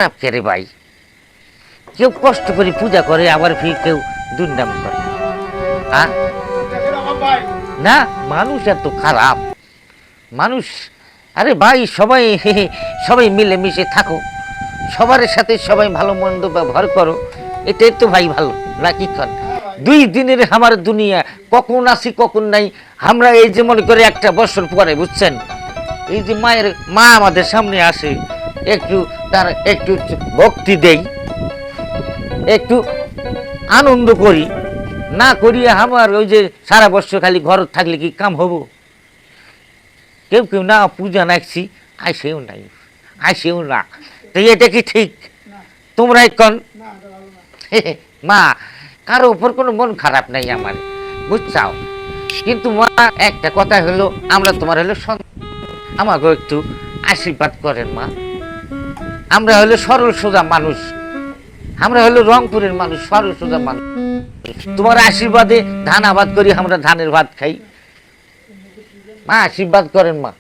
কে ভাই, কেউ কষ্ট করে পূজা করে আবার ফির কেউ দুর্নাম করে। না, মানুষ এত খারাপ মানুষ। আরে ভাই, সবাই সবাই মিলেমিশে থাকো, সবার সাথে সবাই ভালো মন্দ ব্যবহার করো, এটাই তো ভাই ভালো নাকি? কন 2 দিনের আমার দুনিয়া, কখন আসি কখন নাই। আমরা এই যে মনে করে একটা বছর পরে, বুঝছেন, এই যে মা আমাদের সামনে আসে, একটু তার একটু ভক্তি দেই, একটু আনন্দ করি, না করিয়া আমার ওই যে সারা বছর খালি ঘর থাকলে কি কাম হবো? কেউ কেউ না পূজা নাকছি, আইসেও নাই, আইসেও না। তো এটা কি ঠিক? তোমরা এখন মা, কারো উপর কোনো মন খারাপ নাই আমার, বুঝছাও। কিন্তু মা, একটা কথা হলো, আমরা তোমার হলো আমাকে একটু আশীর্বাদ করেন মা। আমরা হলো সরল সোজা মানুষ, আমরা হলো রংপুরের মানুষ, সরল সোজা মানুষ। তোমার আশীর্বাদে ধান আবাদ করি, আমরা ধানের ভাত খাই। মা আশীর্বাদ করেন মা।